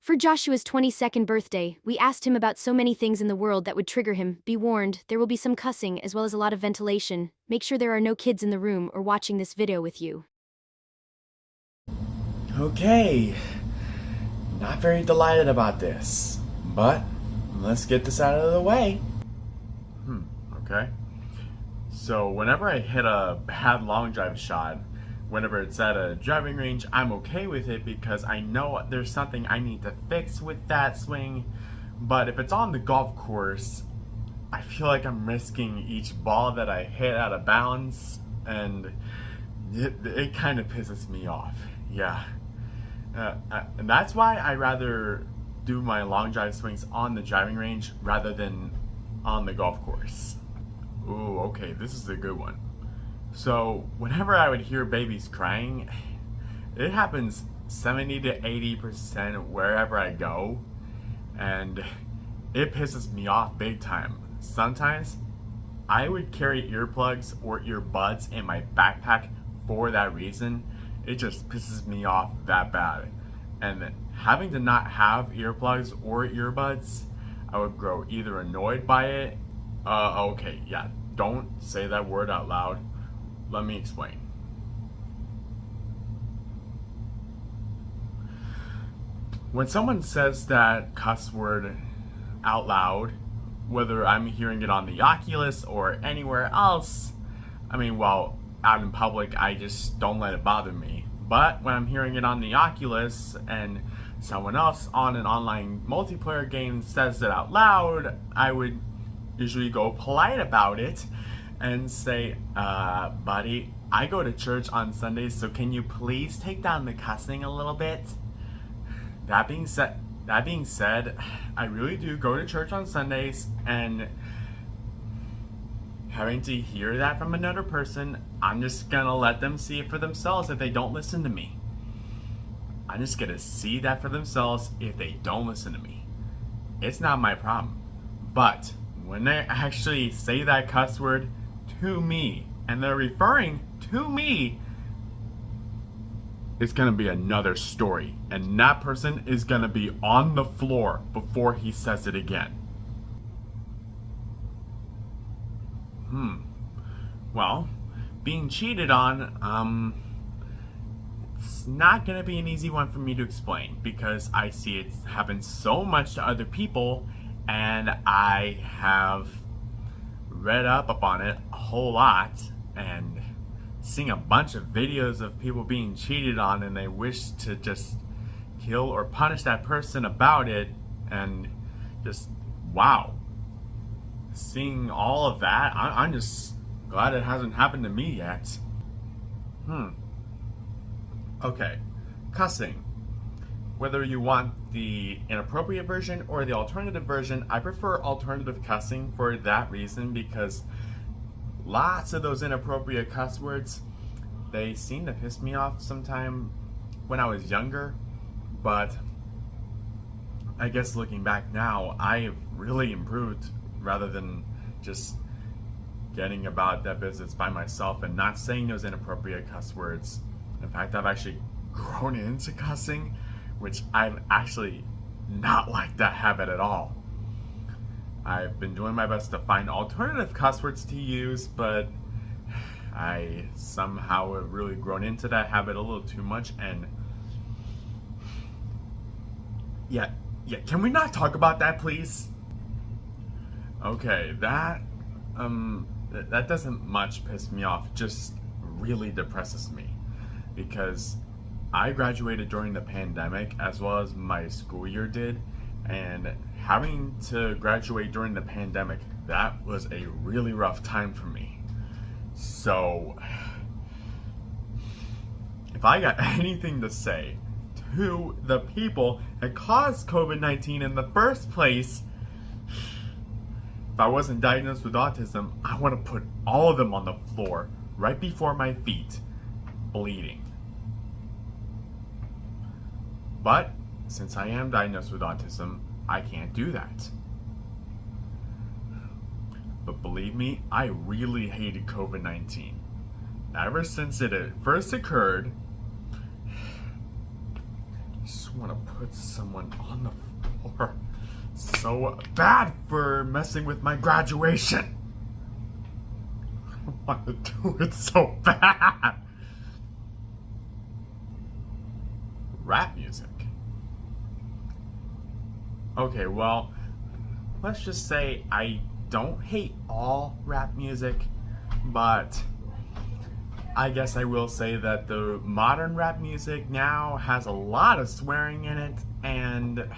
For Joshua's 22nd birthday, we asked him about so many things in the world that would trigger him. Be warned, there will be some cussing as well as a lot of ventilation. Make sure there are no kids in the room or watching this video with you. Okay, not very delighted about this, but let's get this out of the way. Okay. So whenever I hit a bad long drive shot, whenever it's at a driving range, I'm okay with it because I know there's something I need to fix with that swing. But if it's on the golf course, I feel like I'm risking each ball that I hit out of bounds, and it kind of pisses me off. Yeah. And that's why I rather do my long drive swings on the driving range rather than on the golf course. Ooh, okay, this is a good one. So, whenever I would hear babies crying, it happens 70 to 80% wherever I go, and it pisses me off big time. Sometimes, I would carry earplugs or earbuds in my backpack for that reason. It just pisses me off that bad. And having to not have earplugs or earbuds, I would grow either annoyed by it. Okay, yeah, don't say that word out loud. Let me explain. When someone says that cuss word out loud, whether I'm hearing it on the Oculus or anywhere else, well, out in public, I just don't let it bother me. But when I'm hearing it on the Oculus and someone else on an online multiplayer game says it out loud, I would usually go polite about it and say, buddy, I go to church on Sundays, so can you please take down the cussing a little bit? That being said, I really do go to church on Sundays, and having to hear that from another person, I'm just gonna let them see it for themselves if they don't listen to me. I'm just gonna see that for themselves if they don't listen to me. It's not my problem. But when they actually say that cuss word to me, and they're referring to me, it's gonna be another story. And that person is gonna be on the floor before he says it again. Well, being cheated on, it's not gonna be an easy one for me to explain because I see it happen so much to other people, and I have read up on it a whole lot and seen a bunch of videos of people being cheated on, and they wish to just kill or punish that person about it, and just wow. Seeing all of that, I'm just glad it hasn't happened to me yet. Okay, cussing. Whether you want the inappropriate version or the alternative version, I prefer alternative cussing for that reason, because lots of those inappropriate cuss words, they seem to piss me off sometime when I was younger, but I guess looking back now, I've really improved rather than just getting about that business by myself and not saying those inappropriate cuss words. In fact, I've actually grown into cussing, which I've actually not liked that habit at all. I've been doing my best to find alternative cuss words to use, but I somehow have really grown into that habit a little too much, and yeah, can we not talk about that, please? Okay, that doesn't much piss me off, just really depresses me, because I graduated during the pandemic as well as my school year did, and having to graduate during the pandemic, that was a really rough time for me. So if I got anything to say to the people that caused COVID-19 in the first place, if I wasn't diagnosed with autism, I want to put all of them on the floor right before my feet, bleeding. But since I am diagnosed with autism, I can't do that. But believe me, I really hated COVID-19. Ever since it first occurred, just want to put someone on the floor so bad for messing with my graduation. I want to do it so bad. Rap music. Okay, well, let's just say I don't hate all rap music, but I guess I will say that the modern rap music now has a lot of swearing in it, and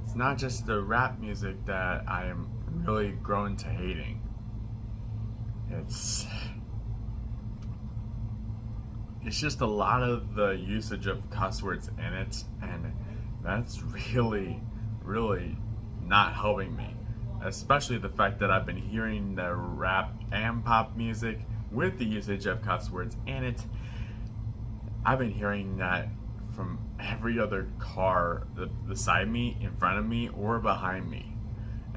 it's not just the rap music that I am really grown to hating. It's just a lot of the usage of cuss words in it, and that's really, really not helping me. Especially the fact that I've been hearing the rap and pop music with the usage of cuss words in it. I've been hearing that from every other car beside me, in front of me, or behind me.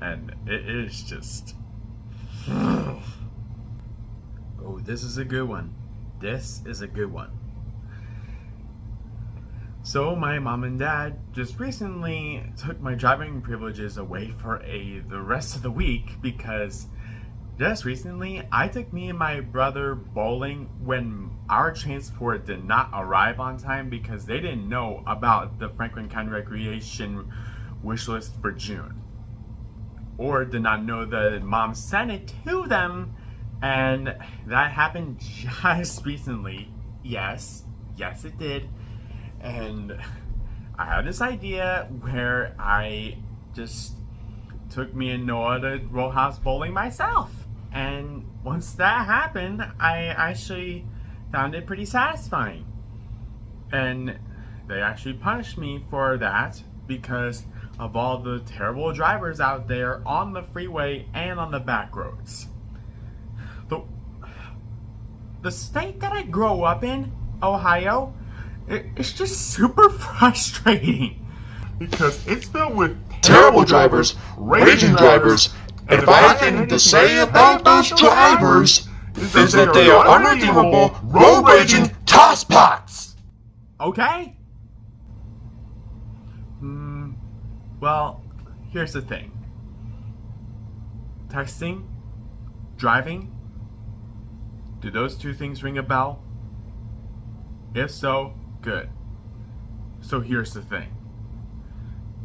And it is just... Oh, this is a good one. This is a good one. So my mom and dad just recently took my driving privileges away for the rest of the week because just recently I took me and my brother bowling when our transport did not arrive on time because they didn't know about the Franklin County Recreation wish list for June, or did not know that mom sent it to them, and that happened just recently. Yes, it did. And I had this idea where I just took me and Noah to Roll House Bowling myself. And once that happened, I actually found it pretty satisfying. And they actually punished me for that because of all the terrible drivers out there on the freeway and on the back roads. The state that I grew up in, Ohio, it's just super frustrating because it's filled with terrible drivers, raging drivers, and if I have anything to say about those drivers, is that they are unredeemable, road-raging tosspots! Okay? Well, here's the thing. Texting, driving, do those two things ring a bell? If so, good. So here's the thing.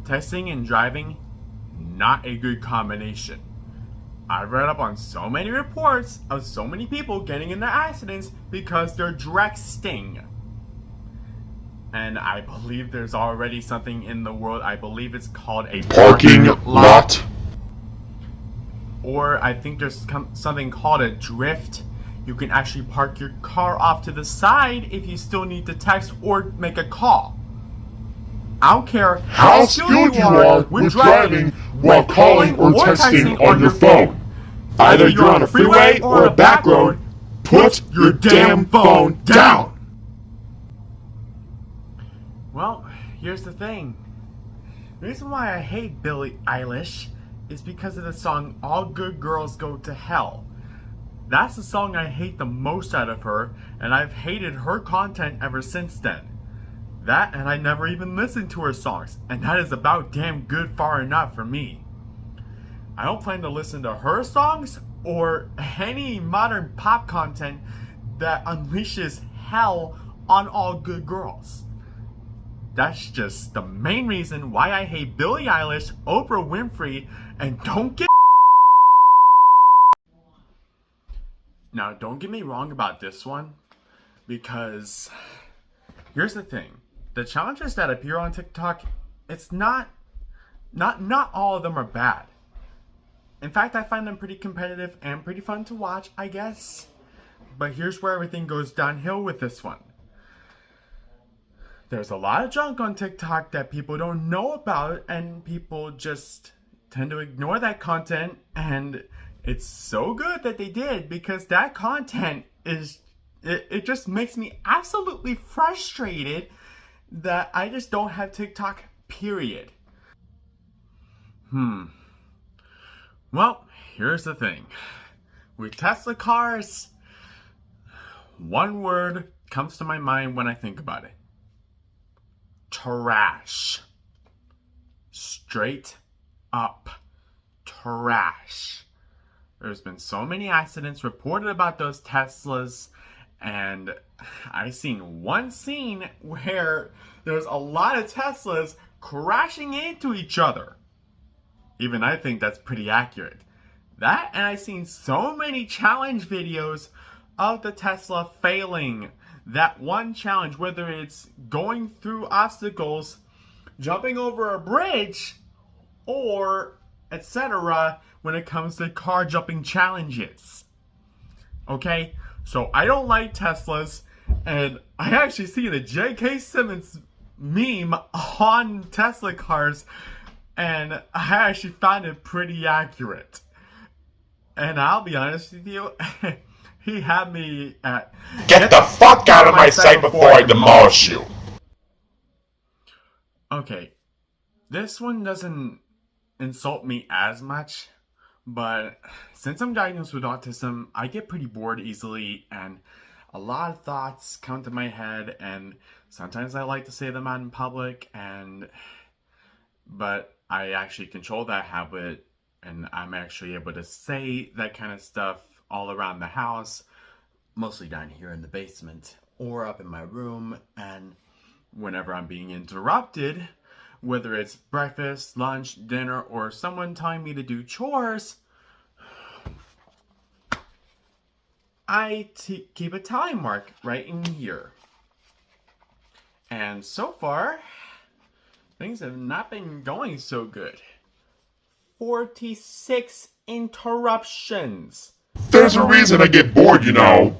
Texting and driving, not a good combination. I've read up on so many reports of so many people getting into accidents because they're Drexting. And I believe there's already something in the world, I believe it's called a Parking lot. Or I think there's something called a drift. You can actually park your car off to the side if you still need to text or make a call. I don't care How skilled you are with driving while calling or texting on your phone. Either you're on a freeway or a back road, put your damn phone down! Well, here's the thing. The reason why I hate Billie Eilish is because of the song All Good Girls Go to Hell. That's the song I hate the most out of her, and I've hated her content ever since then. That, and I never even listened to her songs, and that is about damn good far enough for me. I don't plan to listen to her songs or any modern pop content that unleashes hell on all good girls. That's just the main reason why I hate Billie Eilish, Oprah Winfrey, and don't get... Now, don't get me wrong about this one, because here's the thing. The challenges that appear on TikTok, it's not all of them are bad. In fact, I find them pretty competitive and pretty fun to watch, I guess. But here's where everything goes downhill with this one. There's a lot of junk on TikTok that people don't know about, and people just tend to ignore that content, and it's so good that they did, because that content is, it just makes me absolutely frustrated that I just don't have TikTok, period. Well, here's the thing. With Tesla cars, one word comes to my mind when I think about it. trash. Straight up trash. There's been so many accidents reported about those Teslas, and I seen one scene where there's a lot of Teslas crashing into each other. Even I think that's pretty accurate. That, and I've seen so many challenge videos of the Tesla failing that one challenge, whether it's going through obstacles, jumping over a bridge, or etc. when it comes to car jumping challenges. Okay, so I don't like Teslas, and I actually see the J.K. Simmons meme on Tesla cars, and I actually found it pretty accurate. And I'll be honest with you, he had me at... Get the fuck out of my sight before I demolish you! Okay, this one doesn't insult me as much, but since I'm diagnosed with autism, I get pretty bored easily, and a lot of thoughts come to my head, and sometimes I like to say them out in public, but I actually control that habit, and I'm actually able to say that kind of stuff all around the house, mostly down here in the basement, or up in my room, and whenever I'm being interrupted, whether it's breakfast, lunch, dinner, or someone telling me to do chores, I keep a time mark right in here. And so far, things have not been going so good. 46 interruptions. There's a reason I get bored, you know.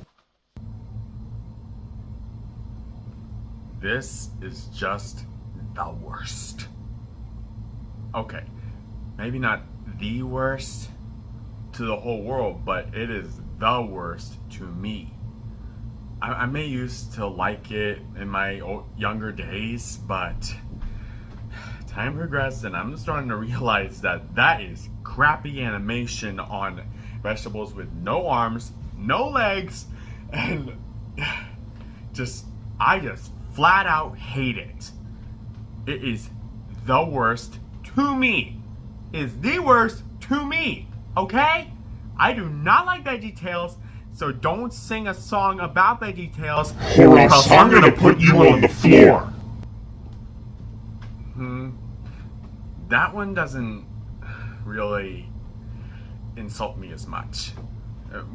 This is just the worst. Okay, maybe not the worst to the whole world, but it is the worst to me. I may used to like it in my younger days, but time progressed and I'm starting to realize that is crappy animation on vegetables with no arms, no legs, and I just flat out hate it. It is the worst to me. It is the worst to me, okay? I do not like Veggietales, so don't sing a song about Veggietales, Or else I'm gonna put you on the floor. That one doesn't really insult me as much.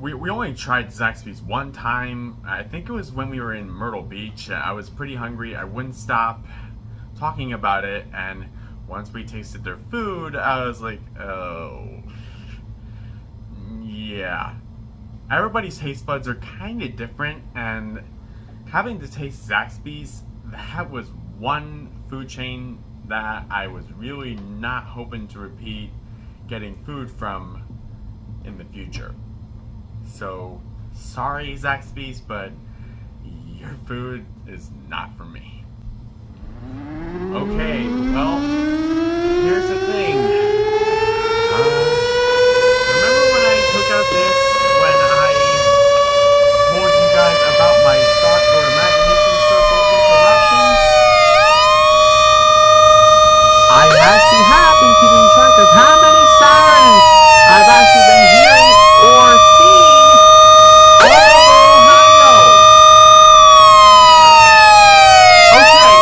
We only tried Zaxby's one time. I think it was when we were in Myrtle Beach. I was pretty hungry. I wouldn't stop talking about it, and once we tasted their food, I was like, oh, yeah. Everybody's taste buds are kind of different, and having to taste Zaxby's, that was one food chain that I was really not hoping to repeat getting food from in the future. So, sorry Zaxby's, but your food is not for me. Okay, well, here's the thing. Remember when I took out this, when I told you guys about my thought or imagination circle interruptions? I actually have been keeping track of how many sirens I've actually been hearing or seeing all over Ohio. Okay,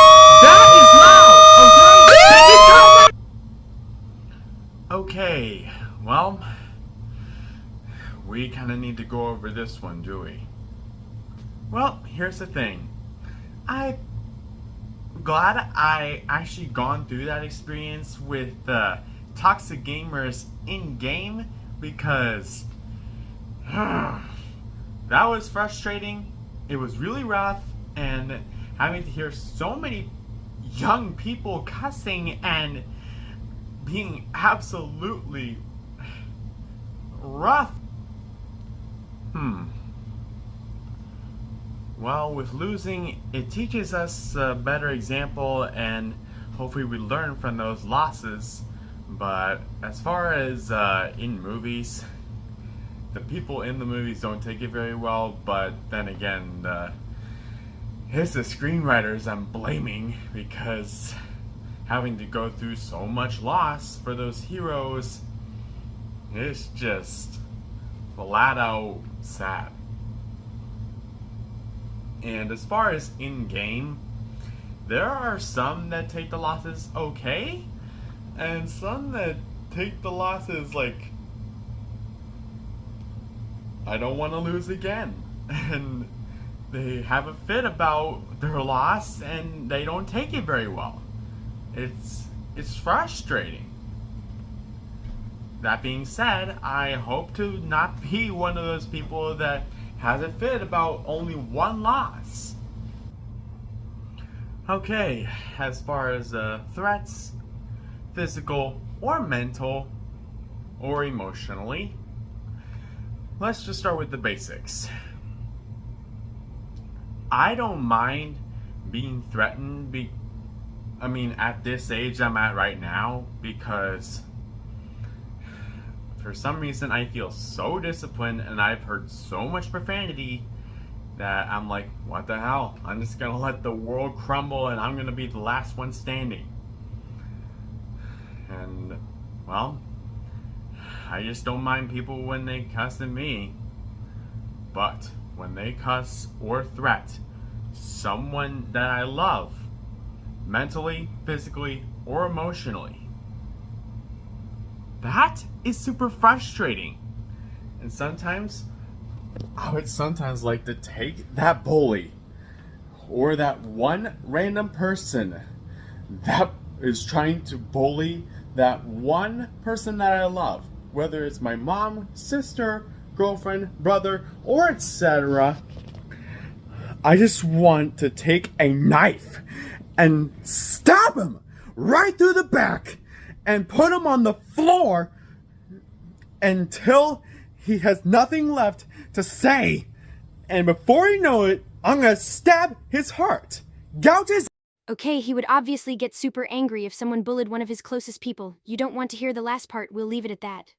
that is loud, okay? Can you calm down? Okay, well, we kind of need to go over this one, do we? Well, here's the thing. I'm glad I actually gone through that experience with toxic gamers in-game, because that was frustrating. It was really rough, and having to hear so many young people cussing and being absolutely rough. Well, with losing, it teaches us a better example, and hopefully we learn from those losses. But as far as in movies, the people in the movies don't take it very well, but then again, it's the screenwriters I'm blaming, because having to go through so much loss for those heroes is just flat out sad. And as far as in-game, there are some that take the losses okay, and some that take the losses like, I don't want to lose again. And they have a fit about their loss and they don't take it very well. It's frustrating. That being said, I hope to not be one of those people that has a fit about only one loss. Okay, as far as threats, physical or mental or emotionally, let's just start with the basics. I don't mind being threatened at this age I'm at right now, because for some reason I feel so disciplined and I've heard so much profanity that I'm like, what the hell? I'm just gonna let the world crumble and I'm gonna be the last one standing. And, well, I just don't mind people when they cuss at me. But when they cuss or threat someone that I love, mentally, physically, or emotionally, that is super frustrating. And sometimes, I would sometimes like to take that bully or that one random person that is trying to bully that one person that I love, whether it's my mom, sister, girlfriend, brother, or etc. I just want to take a knife and stab him right through the back and put him on the floor until he has nothing left to say. And before you know it, I'm gonna stab his heart, gouge his. Okay, he would obviously get super angry if someone bullied one of his closest people. You don't want to hear the last part, we'll leave it at that.